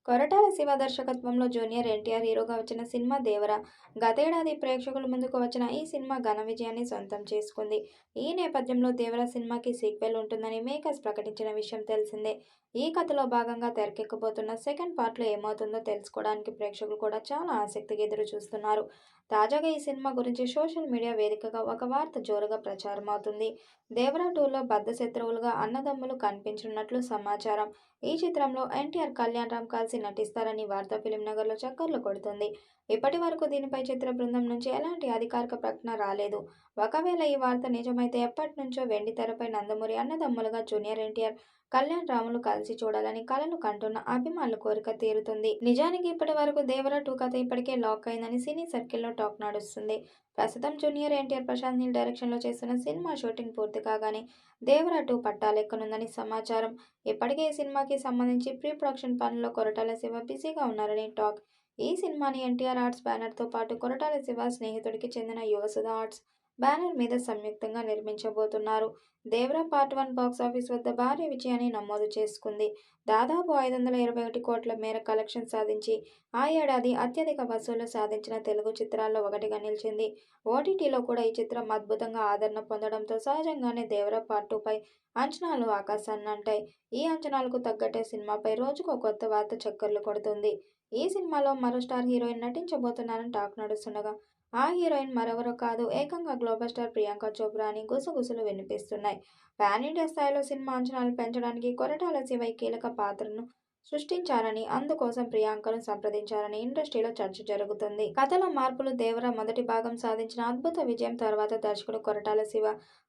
కొరటాల శివ దర్శకత్వంలో జూనియర్ ఎన్టీఆర్ హీరోగా వచ్చిన సినిమా దేవర. గతేడాది ప్రేక్షకుల ముందుకు వచ్చిన ఈ సినిమా ఘన విజయాన్ని సొంతం చేసుకుంది. ఈ నేపథ్యంలో దేవర సినిమాకి సీక్వెల్ ఉంటుందని మేకర్స్ ప్రకటించిన విషయం తెలిసిందే. ఈ కథలో భాగంగా తెరకెక్కబోతున్న సెకండ్ పార్ట్లో ఏమవుతుందో తెలుసుకోవడానికి ప్రేక్షకులు కూడా చాలా ఆసక్తిగా ఎదురు చూస్తున్నారు. తాజాగా ఈ సినిమా గురించి సోషల్ మీడియా వేదికగా ఒక వార్త జోరుగా ప్రచారం అవుతుంది. దేవర 2లో బద్ధ శత్రువులుగా అన్నదమ్ములు కనిపించనున్నట్లు సమాచారం. ఈ చిత్రంలో ఎన్టీఆర్, కళ్యాణ్ రామ్ కలిసి నటిస్తారని వార్త ఫిలిం నగర్లో చక్కర్లు కొడుతుంది. ఇప్పటి వరకు దీనిపై చిత్ర బృందం నుంచి ఎలాంటి అధికారిక ప్రకటన రాలేదు. ఒకవేళ ఈ వార్త నిజమైతే ఎప్పటి నుంచో వెండి తెరపై నందమూరి అన్నదమ్ములుగా జూనియర్ ఎన్టీఆర్, కళ్యాణ్ రాములు కలిసి చూడాలని కలలు కంటున్న అభిమానుల కోరిక తీరుతుంది. నిజానికి ఇప్పటి వరకు దేవర 2 కథ ఇప్పటికే లాక్ అయిందని సినీ సర్కిల్లో టాక్ నడుస్తుంది. ప్రస్తుతం జూనియర్ ఎన్టీఆర్, ప్రశాంత్ నీల్ డైరెక్షన్లో చేస్తున్న సినిమా షూటింగ్ పూర్తి కాగానే దేవర 2 పట్టాలెక్కనుందని సమాచారం. ఇప్పటికే ఈ సినిమాకి సంబంధించి ప్రీ ప్రొడక్షన్ పనుల్లో కొరటాల శివ బిజీగా ఉన్నారని టాక్. ఈ సినిమాని ఎన్టీఆర్ ఆర్ట్స్ బ్యానర్తో పాటు కొరటాల శివ స్నేహితుడికి చెందిన యువసుధ ఆర్ట్స్ బ్యానర్ మీద సంయుక్తంగా నిర్మించబోతున్నారు. దేవర పార్ట్ 1 బాక్సాఫీస్ వద్ద భారీ విజయాన్ని నమోదు చేసుకుంది. దాదాపు 521 కోట్ల మేర కలెక్షన్ సాధించి ఆ ఏడాది అత్యధిక వసూళ్లు సాధించిన తెలుగు చిత్రాల్లో ఒకటిగా నిలిచింది. ఓటీటీలో కూడా ఈ చిత్రం అద్భుతంగా ఆదరణ పొందడంతో సహజంగానే దేవర పార్ట్ 2పై అంచనాలు ఆకాశాన్నంటాయి. ఈ అంచనాలకు తగ్గట్టే సినిమాపై రోజుకో కొత్త వార్త చక్కర్లు కొడుతుంది. ఈ సినిమాలో మరో స్టార్ హీరోయిన్ నటించబోతున్నారని టాక్ నడుస్తుండగా ఆ హీరోయిన్ మరెవరో కాదు, ఏకంగా గ్లోబల్ స్టార్ ప్రియాంక చోప్రా అని గుసగుసలు వినిపిస్తున్నాయి. పాన్ ఇండియా స్థాయిలో సినిమా అంచనాలు పెంచడానికి కొరటాల శివ కీలక పాత్రను సృష్టించారని, అందుకోసం ప్రియాంకను సంప్రదించారని ఇండస్ట్రీలో చర్చ జరుగుతుంది. కథలో మార్పులు. దేవర మొదటి భాగం సాధించిన అద్భుత విజయం తర్వాత దర్శకుడు కొరటాల శివ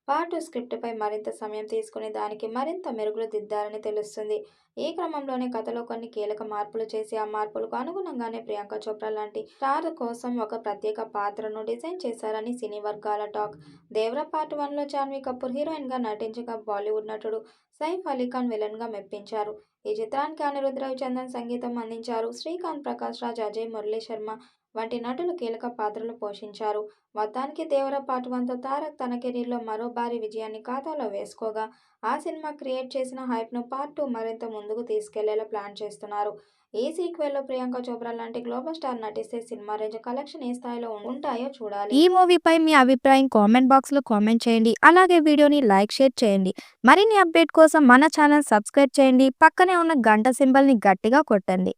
పార్ట్ 2 స్క్రిప్ట్పై మరింత సమయం తీసుకుని దానికి మరింత మెరుగులు దిద్దారని తెలుస్తుంది. ఈ క్రమంలోనే కథలో కొన్ని కీలక మార్పులు చేసి ఆ మార్పులకు అనుగుణంగానే ప్రియాంక చోప్రా లాంటి స్టార్ కోసం ఒక ప్రత్యేక పాత్రను డిజైన్ చేశారని సినీ వర్గాల టాక్. దేవర పార్ట్ 1లో జాన్వీ కపూర్ హీరోయిన్గా నటించగా బాలీవుడ్ నటుడు సైఫ్ అలీఖాన్ విలన్గా మెప్పించారు. ఈ చిత్రానికి అనిరుద్ధ్ రవిచంద్రన్ సంగీతం అందించారు. శ్రీకాంత్, ప్రకాష్ రాజ్, అజయ్, మురళీ శర్మ వంటి నటులు కీలక పాత్రలు పోషించారు. మొత్తానికి దేవర పార్ట్ 1తో తారక్ తన కెరీర్లో మరో భారీ విజయాన్ని ఖాతాలో వేసుకోగా ఆ సినిమా క్రియేట్ చేసిన హైప్ను పార్ట్ 2 మరింత ముందుకు తీసుకెళ్లేలా ప్లాన్ చేస్తున్నారు. ఈ సీక్వెల్లో ప్రియాంక చోప్రా లాంటి గ్లోబల్ స్టార్ నటిస్తే సినిమా రేంజ్, కలెక్షన్ ఏ స్థాయిలో ఉంటాయో చూడాలి. ఈ మూవీపై మీ అభిప్రాయం కామెంట్ బాక్స్లో కామెంట్ చేయండి. అలాగే వీడియోని లైక్, షేర్ చేయండి. మరిన్ని అప్డేట్ కోసం మన ఛానల్ సబ్స్క్రైబ్ చేయండి. పక్కనే ఉన్న గంట సింబల్ని గట్టిగా కొట్టండి.